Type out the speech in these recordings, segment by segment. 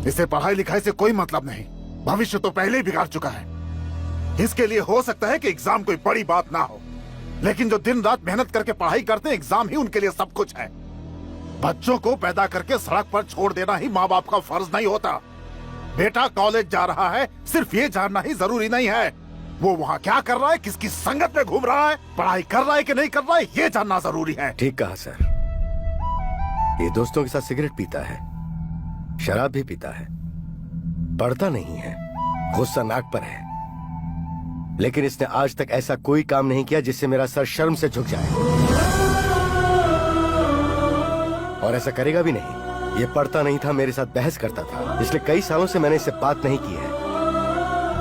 इसे पढ़ाई लिखाई से कोई मतलब नहीं, भविष्य तो पहले ही बिगाड़ चुका है। इसके लिए हो सकता है कि एग्जाम कोई बड़ी बात ना हो, लेकिन जो दिन रात मेहनत करके पढ़ाई करते हैं, एग्जाम ही उनके लिए सब कुछ है। बच्चों को पैदा करके सड़क पर छोड़ देना ही माँ बाप का फर्ज नहीं होता। बेटा कॉलेज जा रहा है, सिर्फ ये जानना ही जरूरी नहीं है वो वहाँ क्या कर रहा है, किसकी संगत में घूम रहा है, पढ़ाई कर रहा है कि नहीं कर रहा है, ये जानना जरूरी है। ठीक कहा सर। ये दोस्तों के साथ सिगरेट पीता है, शराब भी पीता है, पढ़ता नहीं है, गुस्सा नाक पर है, लेकिन इसने आज तक ऐसा कोई काम नहीं किया जिससे मेरा सर शर्म से झुक जाए, और ऐसा करेगा भी नहीं। ये पढ़ता नहीं था, मेरे साथ बहस करता था, इसलिए कई सालों से मैंने इससे बात नहीं की है,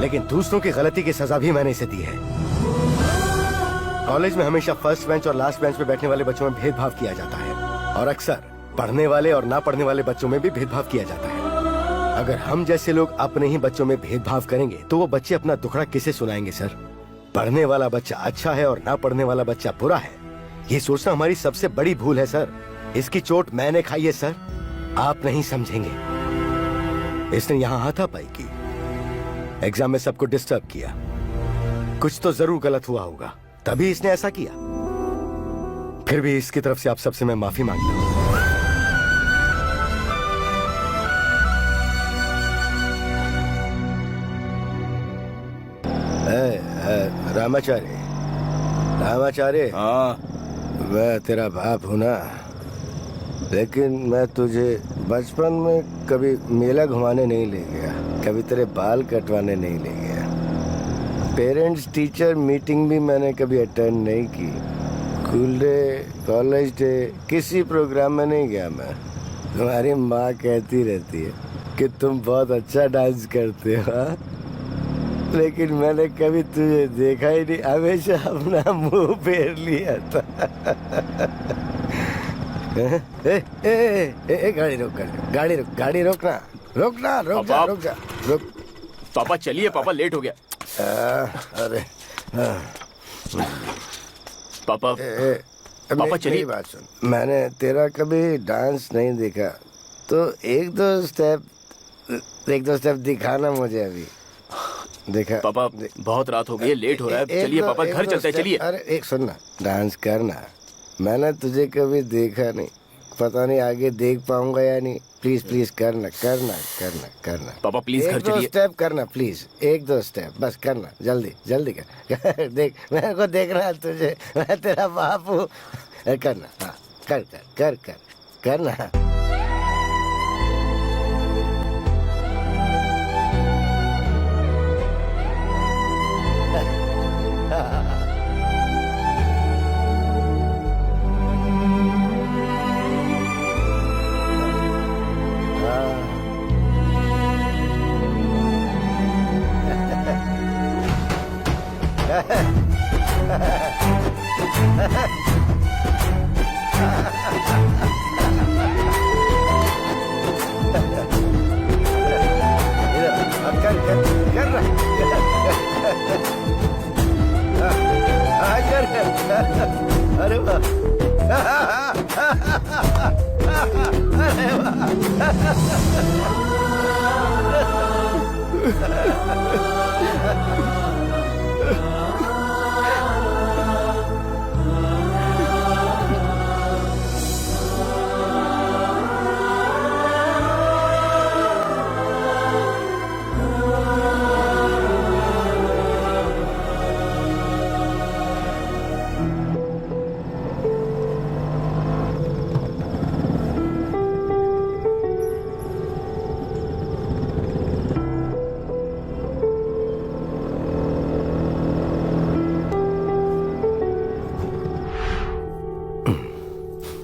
लेकिन दूसरों की गलती की सजा भी मैंने इसे दी है। कॉलेज में हमेशा फर्स्ट बेंच और लास्ट बेंच पे बैठने वाले बच्चों में भेदभाव किया जाता है, और अक्सर पढ़ने वाले और ना पढ़ने वाले बच्चों में भी भेदभाव किया जाता है। अगर हम जैसे लोग अपने ही बच्चों में भेदभाव करेंगे तो वो बच्चे अपना दुखड़ा किसे सुनाएंगे सर? पढ़ने वाला बच्चा अच्छा है और ना पढ़ने वाला बच्चा बुरा है, ये सोचना हमारी सबसे बड़ी भूल है सर। इसकी चोट मैंने खाई है सर, आप नहीं समझेंगे। इसने यहाँ हाथापाई की, एग्जाम में सबको डिस्टर्ब किया, कुछ तो जरूर गलत हुआ होगा, तभी इसने ऐसा किया। फिर भी इसकी तरफ से आप सबसे मैं माफी मांगता हूँ। रामाचार्य, रामाचार्य, हाँ मैं तेरा बाप हूं ना, लेकिन मैं तुझे बचपन में कभी मेला घुमाने नहीं ले गया, कभी तेरे बाल कटवाने नहीं ले गया, पेरेंट्स टीचर मीटिंग भी मैंने कभी अटेंड नहीं की, स्कूल डे, कॉलेज डे, किसी प्रोग्राम में नहीं गया मैं। तुम्हारी माँ कहती रहती है कि तुम बहुत अच्छा डांस करते हो, हाँ? लेकिन मैंने कभी तुझे देखा ही नहीं, हमेशा अपना मुंह फेर लिया था। गाड़ी रोक, गाड़ी रोक, गाड़ी रोकना, रोकना, रुक जा, रुक जा, रुक। पापा चलिए, पापा लेट हो गया। अरे पापा पापा चलिए। बात सुन, मैंने तेरा कभी डांस नहीं देखा, तो एक दो स्टेप दिखाना मुझे अभी। देखा पापा, बहुत रात हो गई है, लेट हो रहा है, चलिए पापा घर चलते हैं, चलिए। अरे एक सुन ना, डांस करना, मैंने तुझे कभी देखा नहीं, पता नहीं आगे देख पाऊंगा या नहीं, प्लीज प्लीज करना करना करना करना। पापा प्लीज घर चलिए। एक दो स्टेप करना प्लीज, एक दो स्टेप बस करना, जल्दी जल्दी कर। देख, मेरे को देखना है तुझे, मैं तेरा बाप हूँ, करना, हाँ कर कर कर कर करना। अरे वाह,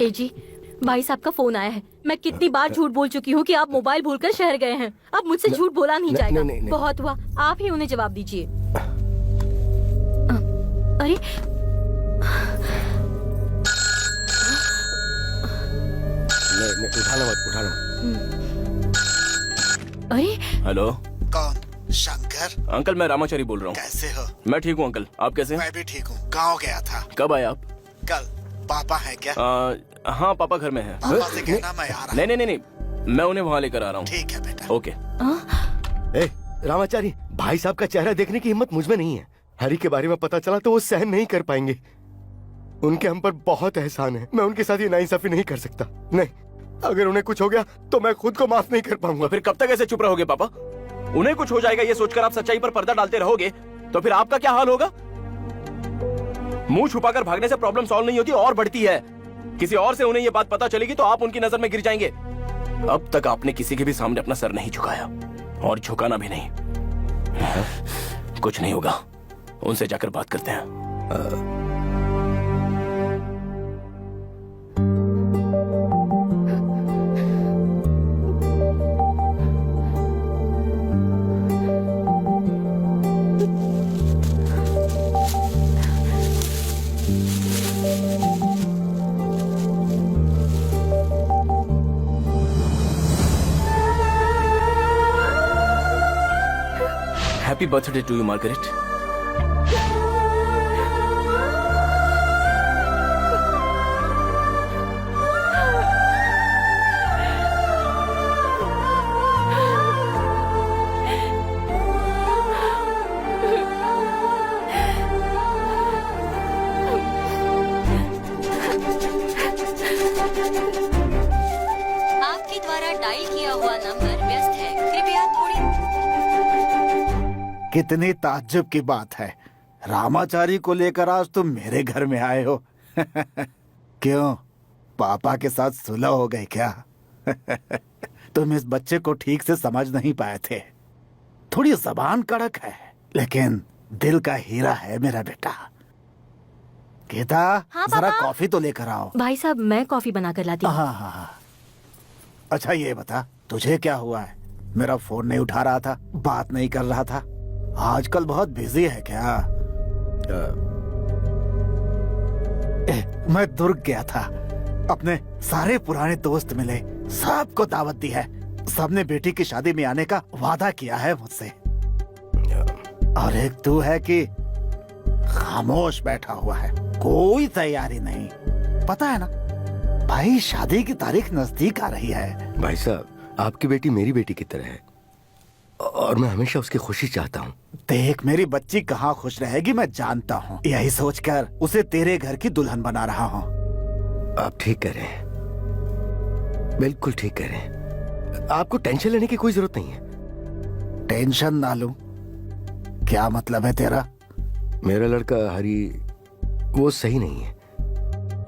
अरे जी, भाई साहब का फोन आया है। मैं कितनी बार झूठ बोल चुकी हूँ कि आप मोबाइल भूलकर शहर गए हैं। अब मुझसे झूठ बोला नहीं जाएगा। बहुत हुआ, आप ही उन्हें जवाब दीजिए। अरे उठाना मत। अरे हेलो, कौन? शंकर? अंकल मैं रामाचारी बोल रहा हूँ। कैसे हो? मैं ठीक हूँ अंकल, आप कैसे हैं? मैं भी ठीक हूँ। गाँव गया था। कब आए आप? कल। पापा है क्या? हाँ पापा घर में है। पापा से कहना मैं आ रहा हूँ। नहीं, मैं उन्हें वहाँ लेकर आ रहा हूँ। ठीक है बेटा। ओके। ए, रामाचारी, भाई साहब का चेहरा देखने की हिम्मत मुझ में नहीं है। हरी के बारे में पता चला तो वो सहन नहीं कर पाएंगे। उनके हम पर बहुत एहसान है। मैं उनके साथ ये नाइंसाफी नहीं कर सकता। नहीं, अगर उन्हें कुछ हो गया तो मैं खुद को माफ नहीं कर पाऊंगा। फिर कब तक ऐसे चुप रहोगे पापा? उन्हें कुछ हो जाएगा ये सोचकर आप सच्चाई पर पर्दा डालते रहोगे तो फिर आपका क्या हाल होगा? मुंह छुपाकर भागने से प्रॉब्लम सॉल्व नहीं होती और बढ़ती है। किसी और से उन्हें ये बात पता चलेगी तो आप उनकी नजर में गिर जाएंगे। अब तक आपने किसी के भी सामने अपना सर नहीं झुकाया और झुकाना भी नहीं। कुछ नहीं होगा, उनसे जाकर बात करते हैं। Happy birthday to you, Margaret. आपके द्वारा डायल किया हुआ नंबर व्यस्त है, कृपया थोड़ी। कितनी ताज्जुब की बात है, रामाचारी को लेकर आज तुम मेरे घर में आए हो। क्यों, पापा के साथ सुलह हो गई क्या? तुम इस बच्चे को ठीक से समझ नहीं पाए थे। थोड़ी जबान कड़क है लेकिन दिल का हीरा है मेरा बेटा। गीता, हाँ, जरा पापा? कॉफी तो लेकर आओ। भाई साहब, मैं कॉफी बना कर लाती हूँ। हाँ हाँ हाँ। अच्छा ये बता, तुझे क्या हुआ है? मेरा फोन नहीं उठा रहा था, बात नहीं कर रहा था। आजकल बहुत बिजी है क्या? मैं दुर्ग गया था, अपने सारे पुराने दोस्त मिले, सबको दावत दी है। सबने बेटी की शादी में आने का वादा किया है मुझसे। और एक तू है कि खामोश बैठा हुआ है, कोई तैयारी नहीं। पता है ना भाई, शादी की तारीख नजदीक आ रही है। भाई साहब, आपकी बेटी मेरी बेटी की तरह है और मैं हमेशा उसकी खुशी चाहता हूँ। देख, मेरी बच्ची कहाँ खुश रहेगी मैं जानता हूँ। यही सोचकर उसे तेरे घर की दुल्हन बना रहा हूँ। आप ठीक कह रहे हैं, बिल्कुल ठीक कह रहे हैं। आपको टेंशन लेने की कोई जरूरत नहीं है। टेंशन ना लूं? क्या मतलब है तेरा? मेरा लड़का हरी वो सही नहीं है।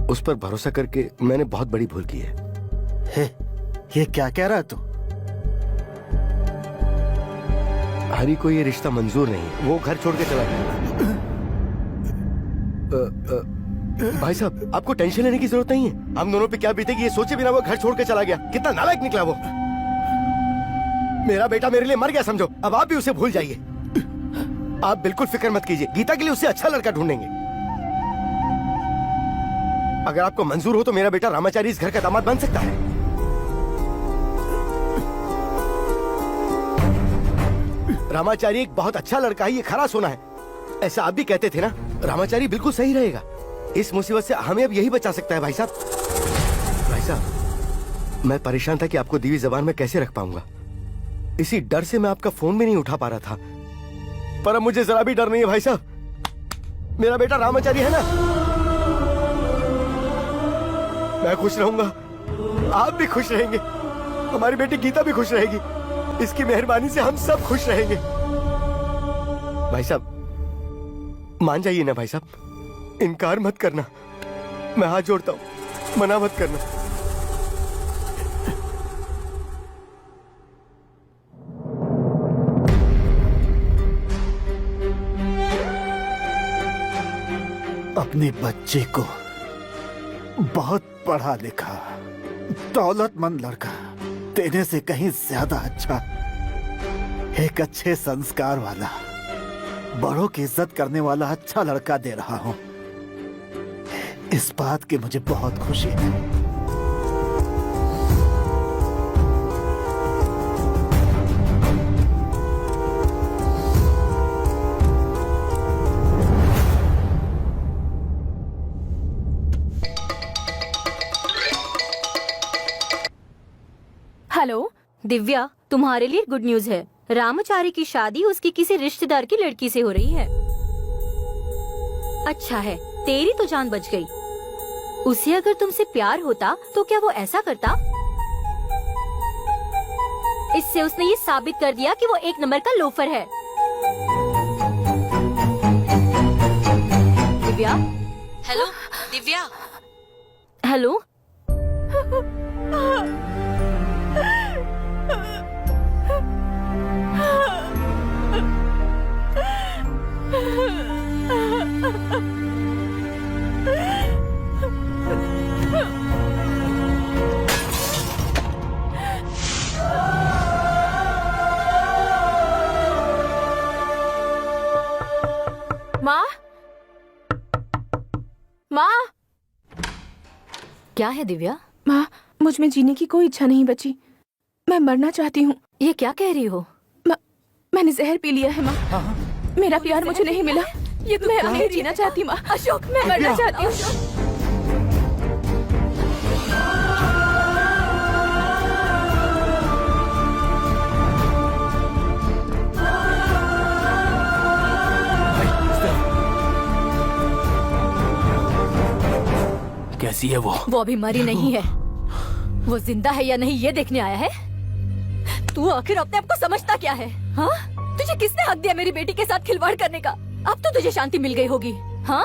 उस पर भरोसा करके मैंने बहुत बड़ी भूल की है। हे, ये क्या कह रहा है तू? हरी को ये रिश्ता मंजूर नहीं है, वो घर छोड़ के चला गया। भाई साहब, आपको टेंशन लेने की जरूरत नहीं है। हम दोनों पे क्या बीतेगी ये सोचे बिना वो घर छोड़ के चला गया। कितना नालायक निकला वो। मेरा बेटा मेरे लिए मर गया समझो। अब आप भी उसे भूल जाइए। आप बिल्कुल फिक्र मत कीजिए, गीता के लिए उससे अच्छा लड़का ढूंढेंगे। अगर आपको मंजूर हो तो मेरा बेटा रामाचारी इस घर का दामाद बन सकता है। रामाचारी एक बहुत अच्छा लड़का है, ये खरा सोना है। ऐसा आप भी कहते थे ना। रामाचारी बिल्कुल सही रहेगा। इस मुसीबत से हमें अब यही बचा सकता है भाई साहब। भाई साहब, मैं परेशान था कि आपको दीवी जबान में कैसे रख पाऊंगा। इसी डर से मैं आपका फोन भी नहीं उठा पा रहा था। पर अब मुझे जरा भी डर नहीं है भाई साहब। मेरा बेटा रामाचारी है ना, मैं खुश रहूंगा, आप भी खुश रहेंगे, हमारी बेटी गीता भी खुश रहेगी। इसकी मेहरबानी से हम सब खुश रहेंगे। भाई साहब, मान जाइए ना भाई साहब, इनकार मत करना। मैं हाथ जोड़ता हूं, मना मत करना। अपनी बच्ची को बहुत पढ़ा लिखा दौलतमंद लड़का देने से कहीं ज्यादा अच्छा, एक अच्छे संस्कार वाला, बड़ों की इज्जत करने वाला अच्छा लड़का दे रहा हूं। इस बात की मुझे बहुत खुशी है। हेलो दिव्या, तुम्हारे लिए गुड न्यूज है। रामाचारी की शादी उसकी किसी रिश्तेदार की लड़की से हो रही है। अच्छा है, तेरी तो जान बच गई। उसे अगर तुमसे प्यार होता तो क्या वो ऐसा करता? इससे उसने ये साबित कर दिया कि वो एक नंबर का लोफर है। दिव्या। हेलो दिव्या। हेलो। माँ, माँ, क्या है दिव्या? माँ, मुझ में जीने की कोई इच्छा नहीं बची। मैं मरना चाहती हूँ। ये क्या कह रही हो? मैंने जहर पी लिया है माँ। मेरा प्यार मुझे नहीं मिला। ये मैं अब नहीं जीना चाहती माँ। अशोक, मैं मरना चाहती हूँ। कैसी है वो अभी मरी नहीं है। वो जिंदा है या नहीं ये देखने आया है। तू आखिर अपने आप को समझता क्या है? हाँ? तुझे किसने हक दिया मेरी बेटी के साथ खिलवाड़ करने का? अब तो तुझे शांति मिल गई होगी। हाँ?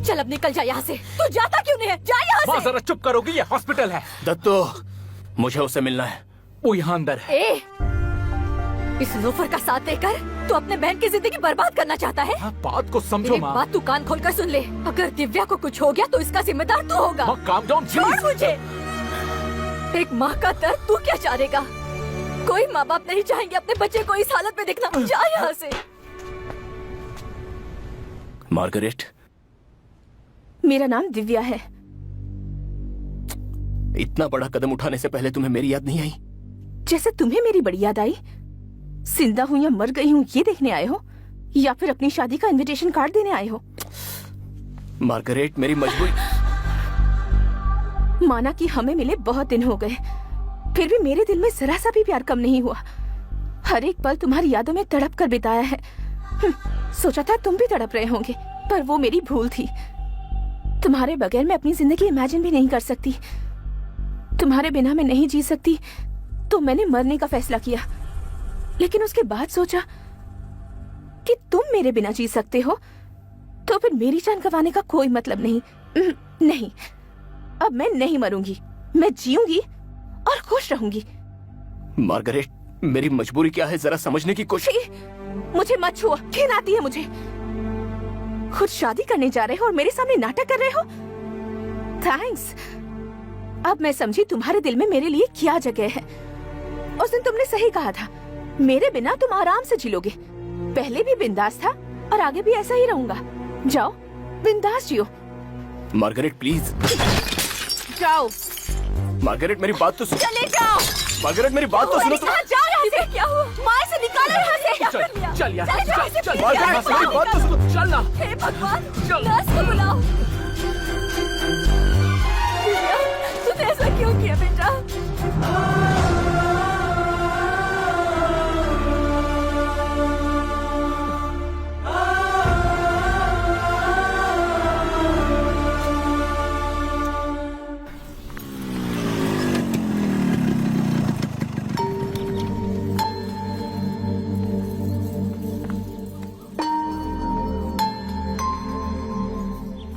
चल अब निकल जा यहाँ से। तू जाता क्यों नहीं है? जा यहाँ से। जरा चुप करोगी? ये हॉस्पिटल है। दत्तो, मुझे उससे मिलना है। वो यहाँ अंदर है। ए, इस लोफर का साथ देकर तू अपने बहन की जिंदगी बर्बाद करना चाहता है? बात को समझो मेरी माँ। बात तू कान खोलकर सुन ले। अगर दिव्या को कुछ हो गया तो इसका जिम्मेदार तू होगा। काम डाउन छोड़ मुझे। एक माँ का दर्द तू क्या चाहेगा? कोई माँ बाप नहीं चाहेंगे अपने बच्चे को इस हालत में देखना। जा यहाँ से। मार्गरेट, मेरा नाम दिव्या है। इतना बड़ा कदम उठाने से पहले तुम्हें मेरी याद नहीं आई? जैसे तुम्हें मेरी बड़ी याद आई। जिंदा हूँ या मर गई हूँ ये देखने आए हो, या फिर अपनी शादी का इनविटेशन कार्ड देने आए हो? मार्गरेट, मेरी मजबूरी। माना कि हमें मिले बहुत दिन हो गए, फिर भी मेरे दिल में जरा सा भी प्यार कम नहीं हुआ। हर एक पल तुम्हारी यादों में तड़प कर बिताया है। सोचा था तुम भी तड़प रहे होंगे, पर वो मेरी भूल थी। तुम्हारे बगैर मैं अपनी जिंदगी इमेजिन भी नहीं कर सकती। तुम्हारे बिना मैं नहीं जी सकती, तो मैंने मरने का फैसला किया। लेकिन उसके बाद सोचा कि तुम मेरे बिना जी सकते हो, तो फिर मेरी जान गंवाने का कोई मतलब नहीं। नहीं, अब मैं नहीं मरूंगी। मैं जीऊंगी और खुश रहूंगी। मार्गरेट, मेरी मजबूरी क्या है जरा समझने की कोशिश। मुझे मत छुओ, घिन आती है मुझे। खुद शादी करने जा रहे हो और मेरे सामने नाटक कर रहे हो। थैंक्स। अब मैं समझी तुम्हारे दिल में मेरे लिए क्या जगह है। उस दिन तुमने सही कहा था, मेरे बिना तुम आराम से जी लोगे। पहले भी बिंदास था और आगे भी ऐसा ही रहूंगा। जाओ, बिंदास जियो। Margaret please. जाओ। मार्गरेट, मेरी बात तो सुनो। चले जाओ। मार्गरेट, मेरी बात तो सुनो। जाओ यहाँ से। क्या हुआ? माँ से निकालो यहाँ से। चल यार, चल, चल। मार्गरेट, मेरी बात तो सुनो। चल ना। हे भगवान, नर्स को बुलाओ। दिव्या, तूने ऐसा क्यों किया बेटा?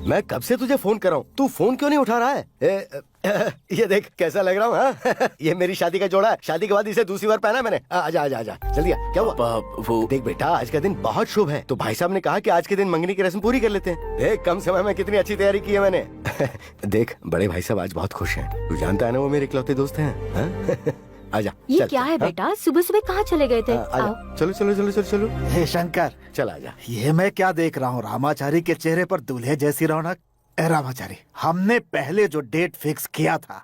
मैं कब से तुझे फोन कर रहा हूँ, तू फोन क्यों नहीं उठा रहा है? ये देख कैसा लग रहा हूँ। हाँ? ये मेरी शादी का जोड़ा है। शादी के बाद इसे दूसरी बार पहना मैंने। आजा आजा आजा, जल्दी आ। क्या हुआ? वो देख बेटा, आज का दिन बहुत शुभ है, तो भाई साहब ने कहा कि आज के दिन मंगनी की रस्म पूरी कर लेते हैं। देख कम समय में कितनी अच्छी तैयारी की है मैंने। देख बड़े भाई साहब आज बहुत खुश हैं। तू जानता है ना वो मेरे इकलौते दोस्त हैं। हाँ? आजा। ये चल, क्या चल, है हाँ? बेटा? सुबह सुबह कहाँ चले गए थे? आजा। आओ। चलो चलो चलो चलो चलो। हे शंकर, चल आजा। ये मैं क्या देख रहा हूँ? रामाचारी के चेहरे पर दूल्हे जैसी रौनक। ए रामाचारी, हमने पहले जो डेट फिक्स किया था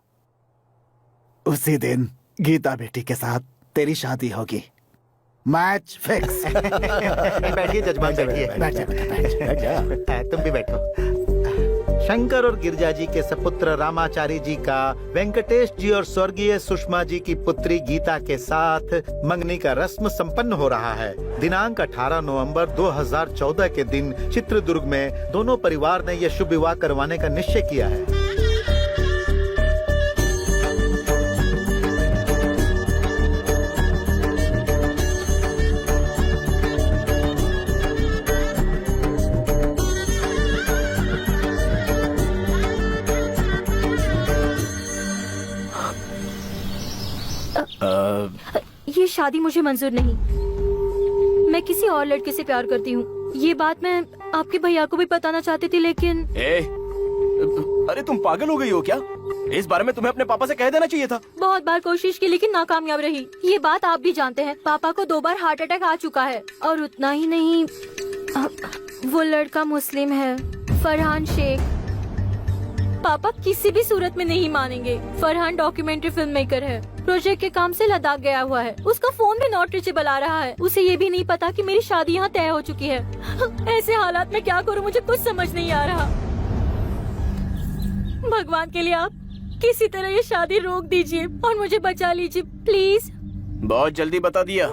उसी दिन गीता बेटी के साथ तेरी शादी होगी। Match fix. बैठिए जजमान, बैठिए। बैठ जा बेटा, बैठ जा। बैठ जा। तुम भी बैठो। शंकर और गिरजा जी के सपुत्र रामाचारी जी का वेंकटेश जी और स्वर्गीय सुषमा जी की पुत्री गीता के साथ मंगनी का रस्म संपन्न हो रहा है। दिनांक 18 नवंबर 2014 के दिन चित्रदुर्ग में दोनों परिवार ने यह शुभ विवाह करवाने का निश्चय किया है। ये शादी मुझे मंजूर नहीं। मैं किसी और लड़के से प्यार करती हूँ। ये बात मैं आपके भैया को भी बताना चाहती थी, लेकिन अरे तुम पागल हो गई हो क्या? इस बारे में तुम्हें अपने पापा से कह देना चाहिए था। बहुत बार कोशिश की लेकिन नाकामयाब रही। ये बात आप भी जानते हैं। पापा को 2 बार हार्ट अटैक आ चुका है और उतना ही नहीं, वो लड़का मुस्लिम है, फरहान शेख। पापा किसी भी सूरत में नहीं मानेंगे। फरहान डॉक्यूमेंट्री फिल्म मेकर है, प्रोजेक्ट के काम से लद्दाख गया हुआ है। उसका फोन भी नॉट रीचेबल आ रहा है। उसे ये भी नहीं पता कि मेरी शादी यहाँ तय हो चुकी है। ऐसे हालात में क्या करूँ, मुझे कुछ समझ नहीं आ रहा। भगवान के लिए आप किसी तरह ये शादी रोक दीजिए और मुझे बचा लीजिए प्लीज। बहुत जल्दी बता दिया।